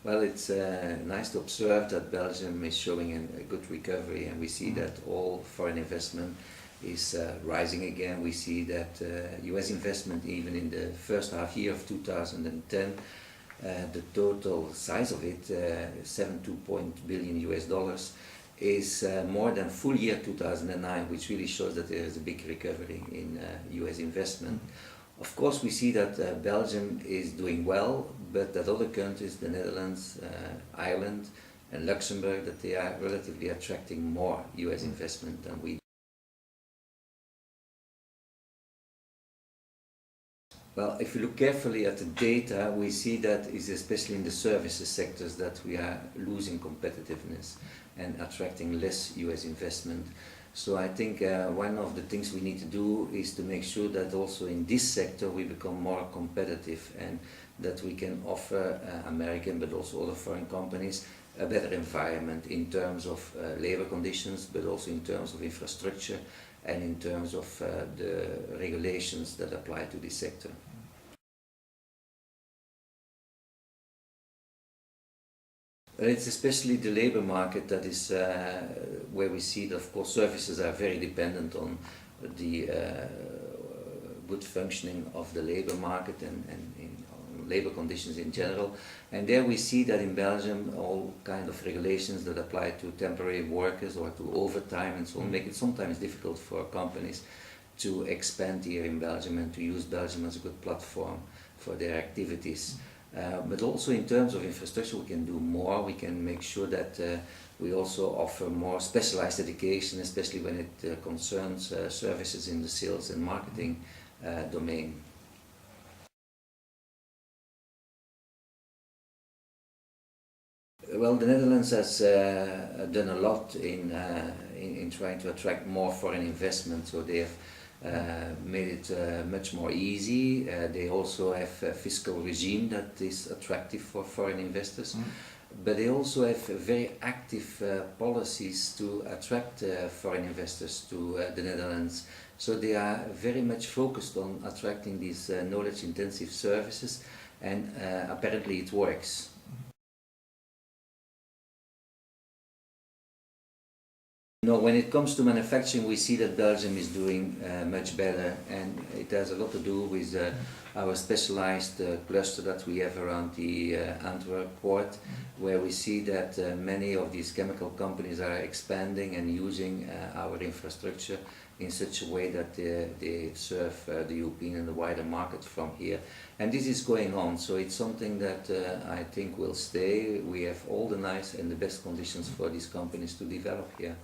Well, it's nice to observe that Belgium is showing a good recovery, and we see that all foreign investment is rising again. We see that US investment, even in the first half year of 2010, the total size of it, 72 billion US dollars, is more than full year 2009, which really shows that there is a big recovery in US investment. Of course, we see that Belgium is doing well, but that other countries, the Netherlands, Ireland and Luxembourg, that they are relatively attracting more US investment than we do. Well, if you look carefully at the data, we see that it's especially in the services sectors that we are losing competitiveness and attracting less US investment. So I think one of the things we need to do is to make sure that also in this sector we become more competitive, and that we can offer American but also other foreign companies a better environment in terms of labor conditions, but also in terms of infrastructure and in terms of the regulations that apply to this sector. It's especially the labor market that is where we see that, of course, services are very dependent on the good functioning of the labor market and on labor conditions in general. And there we see that in Belgium all kind of regulations that apply to temporary workers or to overtime and so on make it sometimes difficult for companies to expand here in Belgium and to use Belgium as a good platform for their activities. But also in terms of infrastructure we can do more. We can make sure that we also offer more specialized education, especially when it concerns services in the sales and marketing domain. Well, the Netherlands has done a lot in trying to attract more foreign investment, so they have made it much more easy. They also have a fiscal regime that is attractive for foreign investors, but they also have very active policies to attract foreign investors to the Netherlands. So they are very much focused on attracting these knowledge-intensive services, and apparently it works. No, when it comes to manufacturing, we see that Belgium is doing much better, and it has a lot to do with our specialized cluster that we have around the Antwerp port, where we see that many of these chemical companies are expanding and using our infrastructure in such a way that they serve the European and the wider market from here. And this is going on, so it's something that I think will stay. We have all the nice and the best conditions for these companies to develop here.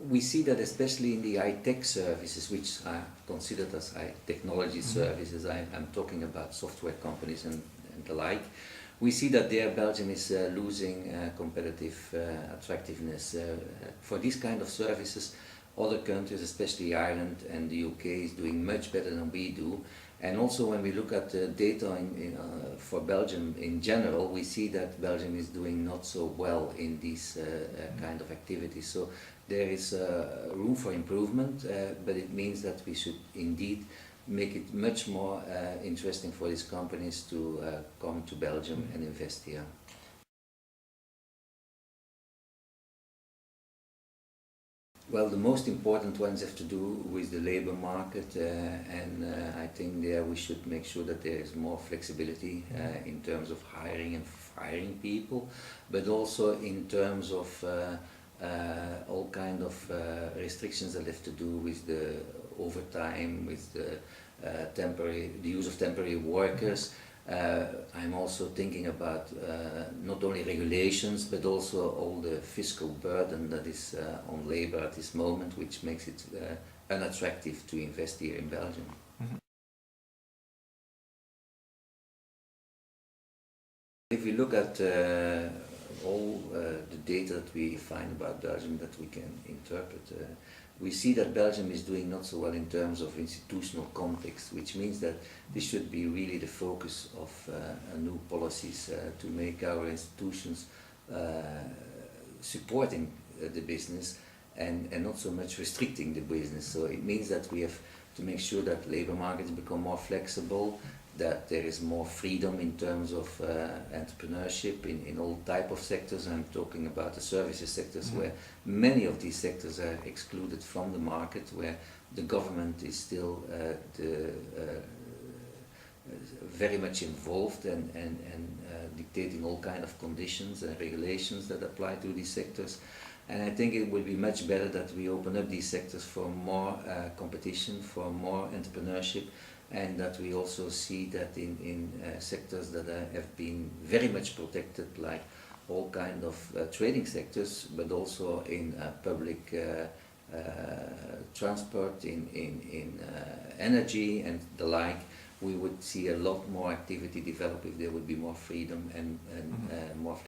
We see that especially in the high-tech services, which are considered as high technology services, I'm talking about software companies and the like, we see that there Belgium is losing competitive attractiveness. For these kind of services, other countries, especially Ireland and the UK, is doing much better than we do. And also when we look at the data for Belgium in general, we see that Belgium is doing not so well in these kind of activities. So there is room for improvement, but it means that we should indeed make it much more interesting for these companies to come to Belgium and invest here. Well, the most important ones have to do with the labor market, and I think there we should make sure that there is more flexibility in terms of hiring and firing people, but also in terms of all kind of restrictions that have to do with the overtime, with the use of temporary workers. I'm also thinking about not only regulations, but also all the fiscal burden that is on labor at this moment, which makes it unattractive to invest here in Belgium. If we look at all the data that we find about Belgium that we can interpret, we see that Belgium is doing not so well in terms of institutional context, which means that this should be really the focus of new policies to make our institutions supporting the business and not so much restricting the business. So it means that we have to make sure that labor markets become more flexible, that there is more freedom in terms of entrepreneurship in all type of sectors. I'm talking about the services sectors, where many of these sectors are excluded from the market, where the government is still very much involved and dictating all kind of conditions and regulations that apply to these sectors. And I think it will be much better that we open up these sectors for more competition, for more entrepreneurship, and that we also see that in sectors that have been very much protected, like all kind of trading sectors, but also in public transport, in energy and the like, we would see a lot more activity develop if there would be more freedom and